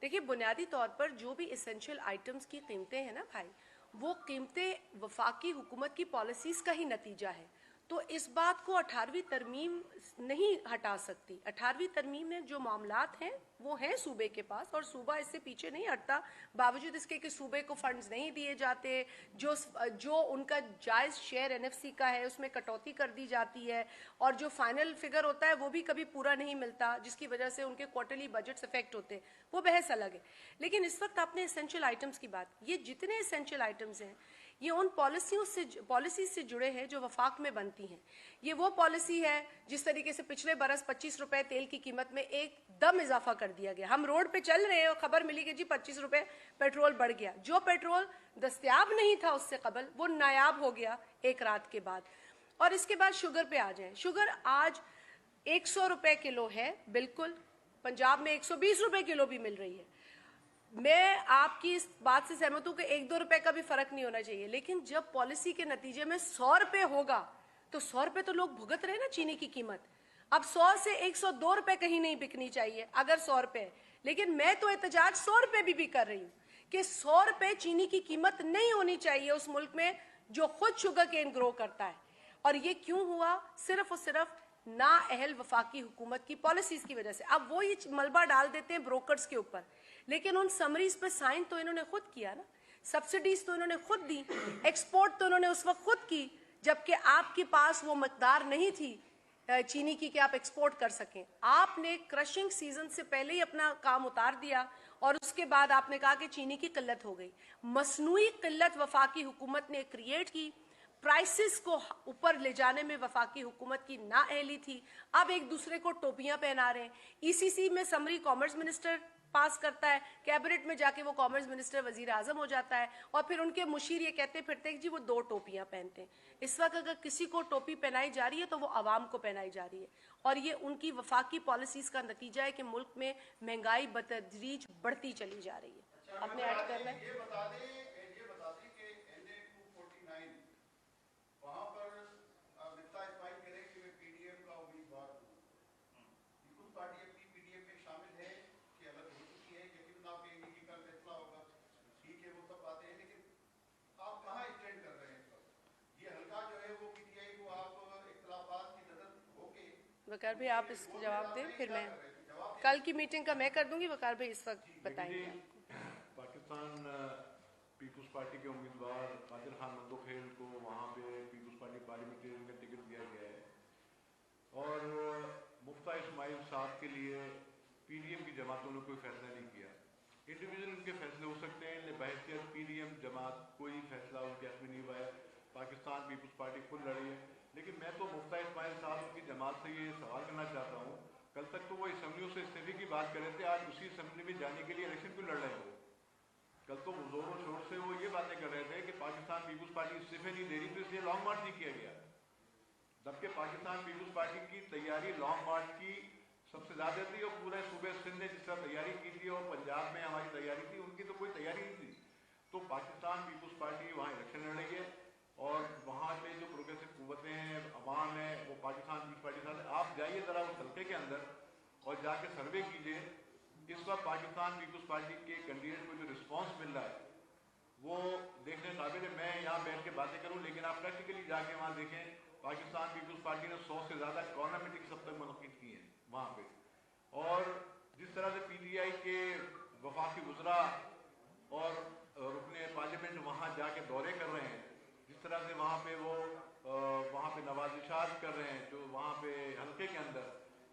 देखिए। बुनियादी तौर पर जो भी इसेंशियल आइटम्स की कीमतें हैं ना भाई, वो कीमतें वफाकी हुकूमत की पॉलिसीज़ का ही नतीजा है। तो इस बात को 18वीं तरमीम नहीं हटा सकती। 18वीं तरमीम में जो मामलात हैं वो हैं सूबे के पास, और सूबा इससे पीछे नहीं हटता, बावजूद इसके कि सूबे को फंड्स नहीं दिए जाते, जो उनका जायज़ शेयर एनएफसी का है उसमें कटौती कर दी जाती है, और जो फाइनल फिगर होता है वो भी कभी पूरा नहीं मिलता, जिसकी वजह से उनके क्वार्टरली बजट्स इफेक्ट होते हैं, वो बहस अलग है। लेकिन इस वक्त आपने एसेंशियल आइटम्स की बात, ये जितने एसेंशियल आइटम्स हैं ये उन पॉलिसी से जुड़े हैं जो वफाक में बनती हैं। ये वो पॉलिसी है जिस तरीके से पिछले बरस 25 रुपए तेल की कीमत में एकदम इजाफा कर दिया गया। हम रोड पे चल रहे हैं और खबर मिली कि जी 25 रुपए पेट्रोल बढ़ गया। जो पेट्रोल दस्तयाब नहीं था उससे कबल वो नायाब हो गया एक रात के बाद। और इसके बाद शुगर पे आ जाए, शुगर आज 100 रुपए किलो है, बिल्कुल पंजाब में 120 रुपए किलो भी मिल रही है। मैं आपकी इस बात से सहमत हूं कि 1-2 रुपए का भी फर्क नहीं होना चाहिए, लेकिन जब पॉलिसी के नतीजे में 100 रुपए होगा तो 100 रुपए तो लोग भुगत रहे हैं ना चीनी की कीमत। अब 100 से 102 रुपए कहीं नहीं बिकनी चाहिए अगर 100 रुपए, लेकिन मैं तो एहतजाज 100 रुपए भी कर रही हूँ कि 100 रुपए चीनी की कीमत नहीं होनी चाहिए उस मुल्क में जो खुद शुगर केन ग्रो करता है। और ये क्यों हुआ? सिर्फ और सिर्फ नाअहल वफाकी हुकूमत की पॉलिसीज की वजह से। अब वो ये मलबा डाल देते हैं ब्रोकर्स के ऊपर, लेकिन उन समरीज पे साइन तो इन्होंने खुद किया ना, सब्सिडीज तो इन्होंने खुद दी, एक्सपोर्ट तो इन्होंने उस वक्त खुद की जबकि आपके पास वो मकदार नहीं थी चीनी की कि आप एक्सपोर्ट कर सकें। आपने क्रशिंग सीजन से पहले ही अपना काम उतार दिया और उसके बाद आपने कहा कि चीनी की किल्लत हो गई। मसनूई किल्लत वफाकी हुकूमत ने क्रिएट की, प्राइसेस को ऊपर ले जाने में वफाकी हुकूमत की नाअहली थी। अब एक दूसरे को टोपियां पहना रहे हैं। ईसीसी में समरी कॉमर्स मिनिस्टर पास करता है, कैबिनेट में जाके वो कॉमर्स मिनिस्टर वजीर आजम हो जाता है, और फिर उनके मुशीर ये कहते फिरते हैं कि जी वो 2 टोपियां पहनते हैं। इस वक्त अगर किसी को टोपी पहनाई जा रही है तो वो आवाम को पहनाई जा रही है, और ये उनकी वफाकी पॉलिसीज का नतीजा है कि मुल्क में महंगाई बतदरीज बढ़ती चली जा रही है। आपने ऐड करना है? वकार भाई आप इस जवाब दें, फिर मैं कल की मीटिंग का मैं कर दूंगी। वकार भाई इस वक्त बताएंगे आपको। पाकिस्तान पीपल्स पार्टी के उम्मीदवार कादिर खान मंदोखेल को वहाँ पे पीपल्स पार्टी पार्लियामेंटेरियन का टिकट दिया गया है, और मुफ्ता इस्माइल साहब के लिए पीडीएम की जमातों ने कोई फैसला नहीं किया। इंडिविजुअल उनके फैसले हो सकते हैं, लेकिन बहैसियत पीडीएम जमात कोई फैसला उनके हक में नहीं हुआ है। पाकिस्तान पीपल्स पार्टी खुद लड़ी है, लेकिन मैं तो मुफ्ता इस्माइल साहब की जमात से ये सवाल करना चाहता हूँ, कल तक तो वो असम्बलियों से इस्तीफे की बात कर रहे थे, आज उसी असम्बली में जाने के लिए इलेक्शन क्यों लड़ रहे हैं? कल तो जोरों शोर से वो ये बातें कर रहे थे कि पाकिस्तान पीपल्स पार्टी इस्तीफे नहीं दे रही, तो इसलिए लॉन्ग मार्च नहीं किया गया। जबकि पाकिस्तान पीपल्स पार्टी की तैयारी लॉन्ग मार्च की सबसे ज़्यादा थी, और पूरे सूबे सिंध ने जिस तरह तैयारी की थी और पंजाब में हमारी तैयारी थी, उनकी तो कोई तैयारी नहीं थी। तो पाकिस्तान पीपल्स पार्टी वहाँ इलेक्शन लड़ रही है, और वहाँ पे जो प्रोग्रेसिव कुव्वतें हैं, अवाम है, वो पाकिस्तान पीपल्स पार्टी के साथ। आप जाइए ज़रा उस हल्के के अंदर और जाके सर्वे कीजिए, इस वक्त पाकिस्तान पीपल्स पार्टी के कैंडिडेट को जो रिस्पॉन्स मिल रहा है वो देखने काबिल है। मैं यहाँ बैठ के बातें करूँ, लेकिन आप प्रैक्टिकली जाके वहाँ देखें, पाकिस्तान पीपल्स पार्टी ने 100 से ज़्यादा कॉर्नर मीटिंग सब तक मुनक़िद की हैं वहाँ पे। और जिस तरह से पीटीआई के वफाकी वज़रा और रुकने पार्लियामेंट वहाँ जाके दौरे कर रहे हैं, जिस तरह से वहाँ पे वो वहाँ पे नवाजिशात कर रहे हैं, जो वहाँ पे हल्के के अंदर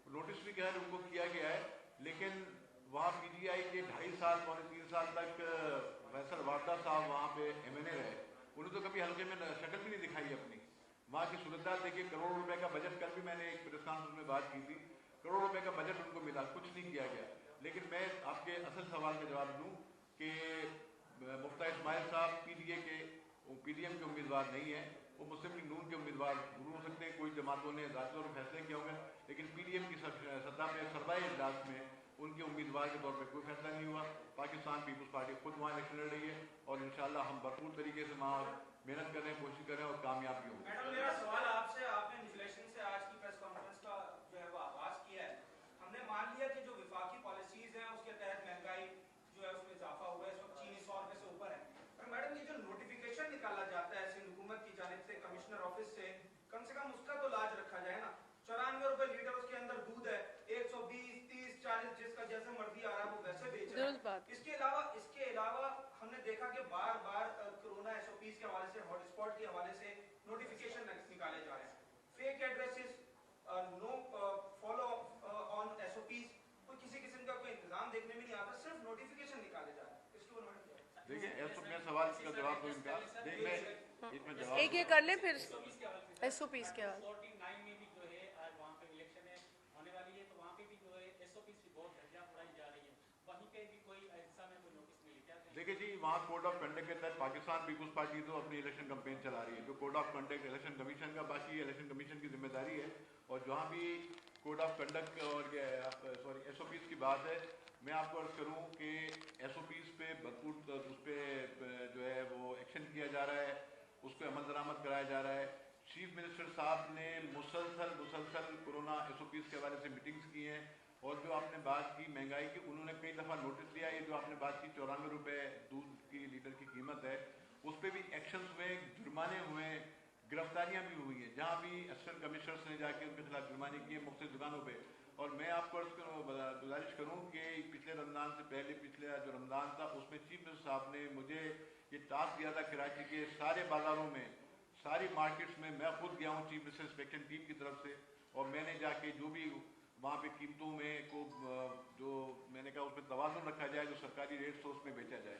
नोटिस भी क्या है उनको किया गया है, लेकिन वहाँ PTI के 2.5 साल पौने 3 साल तक फैसल वारदा साहब वहाँ पे MNA रहे, उन्हें तो कभी हल्के में शक्ल भी नहीं दिखाई अपनी। वहाँ की सूरत देखिए, करोड़ों रुपए का बजट, कल भी मैंने एक प्रेस कॉन्फ्रेंस में बात की थी, करोड़ों रुपए का बजट उनको मिला, कुछ नहीं किया गया। लेकिन मैं आपके असल सवाल का जवाब दूँ कि मुफ्ती इस्माइल साहब PDM के उम्मीदवार नहीं है, वो मुस्लिम लीग नून के उम्मीदवार जरूर हो सकते हैं, कोई जमातों ने ज़ाती तौर पर फैसले किए होंगे, लेकिन PDM की सत्ता में सरदाई इजलास में उनके उम्मीदवार के तौर पर कोई फैसला नहीं हुआ। पाकिस्तान पीपल्स पार्टी खुद वहाँ इलेक्शन लड़ रही है और इंशाल्लाह हम भरपूर तरीके से वहाँ मेहनत कर रहे हैं, कोशिश कर रहे हैं और कामयाब भी होंगे। मैडम, मेरा सवाल आपसे, आपने इन्फ्लेशन से आज की प्रेस कॉन्फ्रेंस का जो है वो आगाज किया है। हमने मान लिया कि जो विफाकी पॉलिसीज हैं उसके तहत महंगाई जो है उसमें इजाफा हुआ है, इस वक्त चीनी 100 रुपए से ऊपर है। पर मैडम, ये जो नोटिफिकेशन निकाला जाता है सिंध हुकूमत की जानिब से, कमिश्नर ऑफिस से कम उसका तो लाज रखा जाए ना। 94 रुपए लीटर उसके अंदर दूध है, 120, 30, 40 जिसका जैसे मर्जी आ रहा है वो वैसे बेच रहा है। इसके अलावा हमने देखा कि बार बार कोरोना SOPs के हवाले से, हॉटस्पॉट के हवाले से नोटिफिकेशन निकाले जा रहे हैं, fake addresses, no follow on SOPs, कोई किसी किस्म का कोई इंतजाम देखने में नहीं आता, सिर्फ नोटिफिकेशन निकाले जा रहे हैं। इसके ऊपर देखिए, मैं सवाल का जवाब दूं इनका, इसमें जवाब एक कर ले फिर SOPs के बाद। 49 में भी जो है आज वहाँ पे इलेक्शन है होने वाली है, तो वहाँ पे भी जो है SOPs की बहुत धज्जियां उड़ाई जा रही है, वहीं पे भी कोई ऐसा में कोई नोटिस मिली क्या? देखिए जी, वहाँ कोड ऑफ कंडक्ट के तहत पाकिस्तान पीपल्स पार्टी तो अपनी इलेक्शन कैंपेन चला रही है, जो code of conduct election commission का, बाकी इलेक्शन कमीशन की जिम्मेदारी है। और जहाँ भी कोड ऑफ कंडक्ट और SOPs की बात है, मैं आपको अर्ज करूँ कि SOPs पे भरपूर उस पर जो है वो एक्शन किया जा रहा है, उस पर अमल दरामद कराया जा रहा है। चीफ मिनिस्टर साहब ने मुसलसल कोरोना SOPs के हवाले से मीटिंग्स की हैं, और जो आपने बात की महंगाई की, उन्होंने कई दफ़ा नोटिस दिया। ये जो आपने बात की 94 रुपये दूध की लीटर की कीमत है, उस पर भी एक्शंस हुए, जुर्माने हुए, गिरफ्तारियां भी हुई हैं, जहाँ भी असिस्टेंट कमिश्नर्स ने जाके उनके खिलाफ जुर्माने किए मुख्तलिफ दुकानों पे। और मैं आपको गुजारिश करूँ कि पिछले रमज़ान से पहले, पिछले जो रमज़ान था, उसमें चीफ मिनिस्टर साहब ने मुझे ये टास्क दिया था कराची के सारे बाज़ारों में, सारी मार्केट्स में मैं खुद गया हूँ चीफ मिनिस्टर इंस्पेक्शन टीम की तरफ से, और मैंने जाके जो भी वहाँ पे कीमतों में को जो मैंने कहा उसमें तवाज़ुन रखा जाए, जो सरकारी रेट्स हो उसमें बेचा जाए।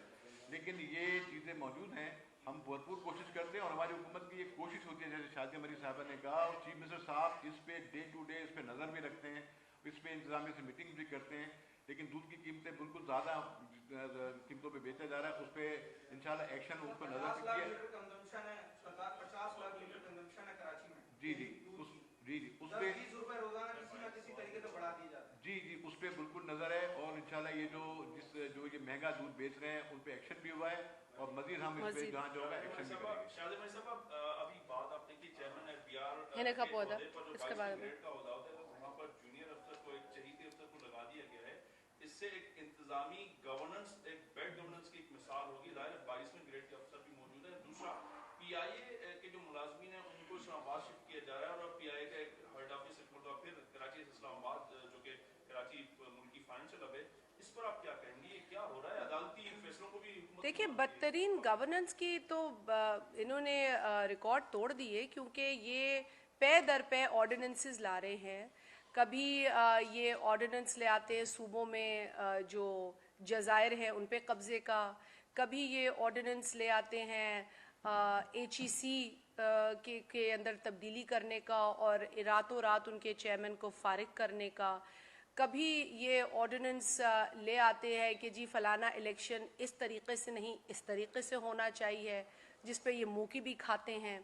लेकिन ये चीज़ें मौजूद हैं, हम भरपूर कोशिश करते हैं और हमारी हुकूमत की ये कोशिश होती है, जैसे शादिया मरी साहबा ने कहा, और चीफ मिनिस्टर साहब इस पे डे टू डे इस पर नज़र भी रखते हैं, इस पर इंतजामिया से मीटिंग भी करते हैं। लेकिन दूध की कीमतें बिल्कुल ज़्यादा कीमतों पे बेचा जा रहा है, उस पर इंशाल्लाह एक्शन उस पर नज़र रखी है। 50 लाख लीटर कंजम्पशन है कराची में। जी, उस पर 20 रुपए रोजाना किसी न किसी तरीके से बढ़ा दिए जाते हैं। जी, उस पर बिल्कुल नज़र है, और इंशाल्लाह ये जो ये महंगा दूध बेच रहे हैं उन पर एक्शन भी हुआ है, और मजीद हम इस पर जहाँ जो होगा एक्शन भी करेंगे। शादिया मरी साहब, अभी बात आपने की चेयरमैन FBR हिना का पौधा, इसके बारे में का होता है, तो वहाँ पर जूनियर अफसर को, एक चहीते अफसर को लगा दिया गया है। इससे एक इंतजामी गवर्नेंस, एक बेड गवर्नेंस की एक मिसाल होगी। ज़ाहिर है 22वें ग्रेड के अफसर भी मौजूद है। दूसरा, PIA के जो मुलाजमीन हैं उनको इस्लामाबाद शिफ्ट किया जा रहा है, और PIA का एक हेड ऑफिस एक मतलब फिर कराची से इस्लामाबाद, जो कि कराची मुल्की फाइनेंशियल हब है, इस पर आप क्या कहेंगे? ये क्या हो रहा है? अदालती फैसलों को भी देखिए, बदतरीन गवर्नेंस की तो इन्होंने रिकॉर्ड तोड़ दिए, क्योंकि ये पे दर पे ऑर्डिनेंसेस ला रहे हैं। कभी ये ऑर्डिनेंस ले आते हैं सूबों में जो जज़ायर हैं उन पे कब्ज़े का, कभी ये ऑर्डिनेंस ले आते हैं HEC के अंदर तब्दीली करने का और रातों रात उनके चेयरमैन को फारिग करने का, कभी ये ऑर्डिनेंस ले आते हैं कि जी फलाना इलेक्शन इस तरीके से नहीं, इस तरीके से होना चाहिए, जिस पे ये मुँह की भी खाते हैं।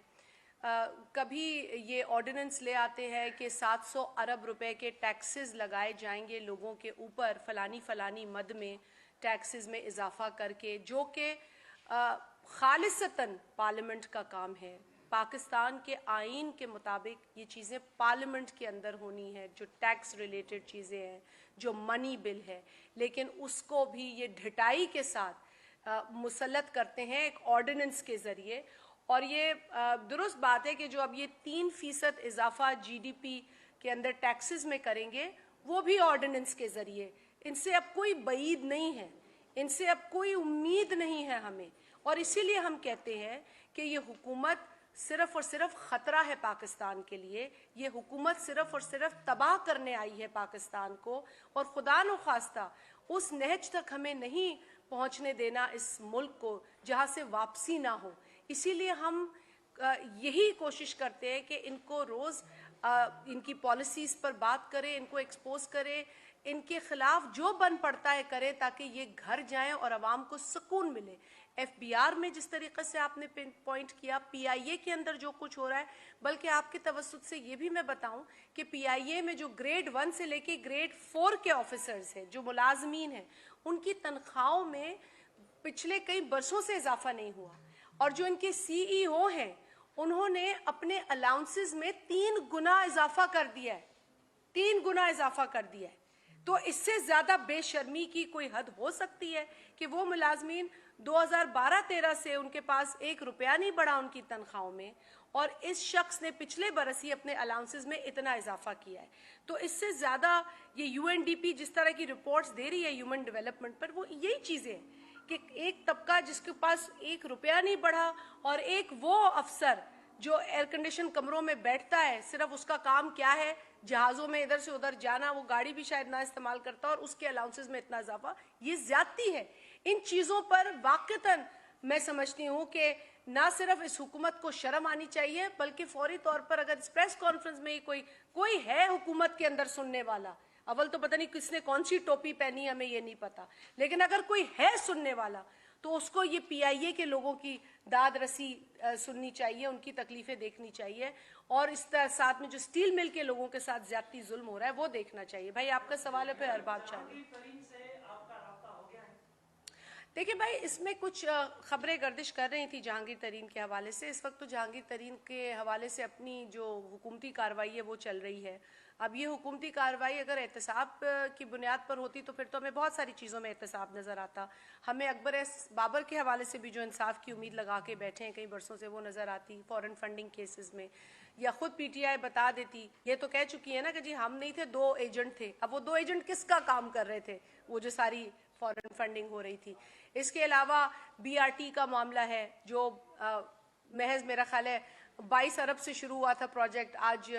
कभी ये ऑर्डिनेंस ले आते हैं कि 700 अरब रुपए के टैक्सेस लगाए जाएंगे लोगों के ऊपर फलानी मद में टैक्सेस में इजाफा करके, जो कि खालिसतन पार्लियामेंट का काम है। पाकिस्तान के आइन के मुताबिक ये चीज़ें पार्लियामेंट के अंदर होनी है, जो टैक्स रिलेटेड चीज़ें हैं, जो मनी बिल है, लेकिन उसको भी ये ढिटाई के साथ मुसल्लत करते हैं एक ऑर्डिनेंस के ज़रिए। और ये दुरुस्त बात है कि जो अब ये 3% इजाफा GDP के अंदर टैक्सेस में करेंगे, वो भी ऑर्डिनेंस के ज़रिए। इनसे अब कोई बईद नहीं है, इनसे अब कोई उम्मीद नहीं है हमें, और इसीलिए हम कहते हैं कि ये हुकूमत सिर्फ और सिर्फ खतरा है पाकिस्तान के लिए। ये हुकूमत सिर्फ और सिर्फ तबाह करने आई है पाकिस्तान को, और खुदा न खास्ता उस नहज तक हमें नहीं पहुंचने देना इस मुल्क को जहां से वापसी ना हो। इसीलिए हम यही कोशिश करते हैं कि इनको रोज़ इनकी पॉलिसीज़ पर बात करें, इनको एक्सपोज करें, इनके खिलाफ जो बन पड़ता है करें, ताकि ये घर जाएं और आवाम को सुकून मिले। FBR में जिस तरीके से आपने पॉइंट किया, PIA के अंदर जो कुछ हो रहा है, बल्कि आपके तवज्जुह से ये भी मैं बताऊं कि PIA में जो ग्रेड 1 से लेके ग्रेड 4 के ऑफिसर्स हैं, जो मुलाजमीन हैं, उनकी तनख्वाहों में पिछले कई बरसों से इजाफा नहीं हुआ, और जो इनके CEO हैं उन्होंने अपने अलाउंसेस में 3 गुना इजाफा कर दिया है, 3 गुना इजाफा कर दिया है। तो इससे ज्यादा बेशर्मी की कोई हद हो सकती है कि वो मुलाजमीन 2012-13 से उनके पास 1 रुपया नहीं बढ़ा उनकी तनख्वाहों में, और इस शख्स ने पिछले बरस ही अपने अलाउंसेस में इतना इजाफा किया है। तो इससे ज्यादा ये UNDP जिस तरह की रिपोर्ट्स दे रही है ह्यूमन डेवलपमेंट पर, वो यही चीजें हैं कि एक तबका जिसके पास 1 रुपया नहीं बढ़ा, और एक वो अफसर जो एयर कंडीशन कमरों में बैठता है, सिर्फ उसका काम क्या है, जहाज़ों में इधर से उधर जाना, वो गाड़ी भी शायद ना इस्तेमाल करता, और उसके अलाउंसेस में इतना इजाफा, ये ज्यादती है। इन चीज़ों पर वाक़तन मैं समझती हूँ कि ना सिर्फ इस हुकूमत को शर्म आनी चाहिए, बल्कि फौरी तौर पर अगर इस प्रेस कॉन्फ्रेंस में कोई है हुकूमत के अंदर सुनने वाला, अव्वल तो पता नहीं किसने कौन सी टोपी पहनी, हमें ये नहीं पता, लेकिन अगर कोई है सुनने वाला तो उसको ये PIA के लोगों की दाद रसी सुननी चाहिए, उनकी तकलीफें देखनी चाहिए, और इस साथ में जो स्टील मिल के लोगों के साथ ज्यादती जुल्म हो रहा है वो देखना चाहिए। भाई आपका सवाल है फिर अरबाब चाहिए। देखिए भाई, इसमें कुछ खबरें गर्दिश कर रही थी जहांगीर तरीन के हवाले से। इस वक्त तो जहांगीर तरीन के हवाले से अपनी जो हुकूमती कार्रवाई है वो चल रही है। अब ये हुकूमती कार्रवाई अगर एहतसाब की बुनियाद पर होती तो फिर तो हमें बहुत सारी चीज़ों में एहतसाब नज़र आता। हमें अकबर बाबर के हवाले से भी जो इंसाफ की उम्मीद लगा के बैठे हैं कई बरसों से, वो नज़र आती फॉरेन फंडिंग केसेस में, या खुद PTI बता देती, ये तो कह चुकी है ना कि जी हम नहीं थे, 2 एजेंट थे। अब वो 2 एजेंट किसका काम कर रहे थे, वो जो सारी फॉरेन फंडिंग हो रही थी। इसके अलावा BRT का मामला है जो महज मेरा ख्याल है 22 अरब से शुरू हुआ था प्रोजेक्ट, आज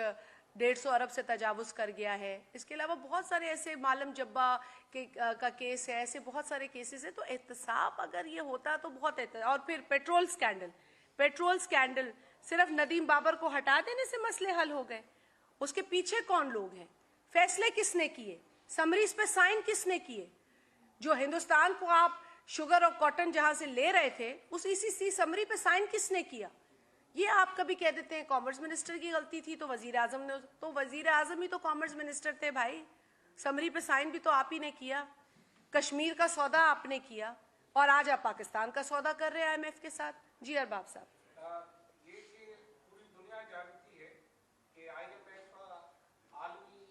150 अरब से तजावुज़ कर गया है। इसके अलावा बहुत सारे ऐसे मालम जब्बा का केस है, ऐसे बहुत सारे केसेस हैं। तो एहतसाब अगर ये होता तो बहुत और फिर पेट्रोल स्कैंडल सिर्फ नदीम बाबर को हटा देने से मसले हल हो गए? उसके पीछे कौन लोग हैं, फैसले किसने किए, समरीज पे साइन किसने किए? जो हिंदुस्तान को आप शुगर और कॉटन जहां से ले रहे थे, उस इसी समरी पे साइन किसने किया? ये आप कभी कह देते हैं कॉमर्स मिनिस्टर की गलती थी, तो वजीर आजम ने, तो वजीर आजम ही तो कॉमर्स मिनिस्टर थे भाई। समरी पे साइन भी तो आप ही ने किया, कश्मीर का सौदा आपने किया, और आज आप पाकिस्तान का सौदा कर रहे हैं IMF के साथ। जी अरबाब साहब, ये पूरी दुनिया जानती है कि IMF आलमी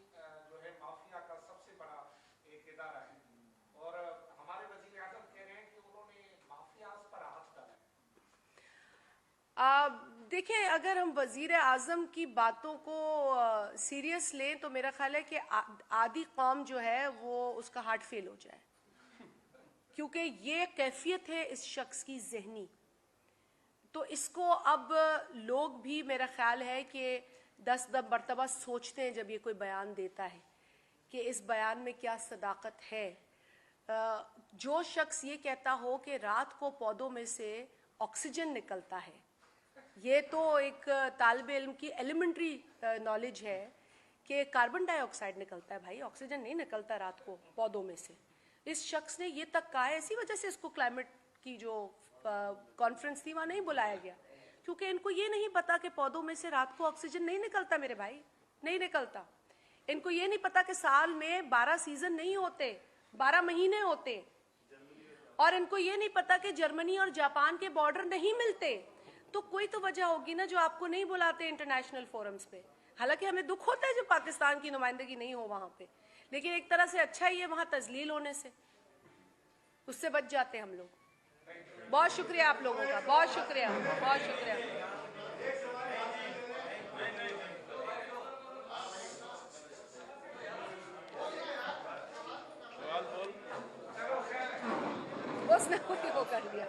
जो है माफिया का सबसे बड़ा एक इदारा है, और हमारे वजीर आजम कह रहे हैं कि उन्होंने माफियाज पर हाथ डाला। देखिए, अगर हम वजीर आजम की बातों को सीरियस लें तो मेरा ख्याल है कि आधी कौम जो है वो उसका हार्ट फेल हो जाए, क्योंकि ये कैफियत है इस शख्स की ज़हनी। तो इसको अब लोग भी मेरा ख्याल है कि 10 मरतबा सोचते हैं जब ये कोई बयान देता है कि इस बयान में क्या सदाकत है। जो शख्स ये कहता हो कि रात को पौधों में से ऑक्सीजन निकलता है, ये तो एक तालिब इल्म की एलिमेंट्री नॉलेज है कि कार्बन डाइऑक्साइड निकलता है भाई, ऑक्सीजन नहीं निकलता रात को पौधों में से। इस शख्स ने ये तक कहा है, इसी वजह से इसको क्लाइमेट की जो कॉन्फ्रेंस थी वहाँ नहीं बुलाया गया, क्योंकि इनको ये नहीं पता कि पौधों में से रात को ऑक्सीजन नहीं निकलता मेरे भाई, नहीं निकलता। इनको ये नहीं पता कि साल में 12 सीजन नहीं होते, 12 महीने होते, और इनको ये नहीं पता कि जर्मनी और जापान के बॉर्डर नहीं मिलते। तो कोई तो वजह होगी ना जो आपको नहीं बुलाते इंटरनेशनल फोरम्स पे। हालांकि हमें दुख होता है जो पाकिस्तान की नुमाइंदगी नहीं हो वहां पे, लेकिन एक तरह से अच्छा ही है वहां तजलील होने से, उससे बच जाते हैं हम लोग। बहुत शुक्रिया आप लोगों का, बहुत शुक्रिया, बहुत शुक्रिया। उसने वो कर दिया।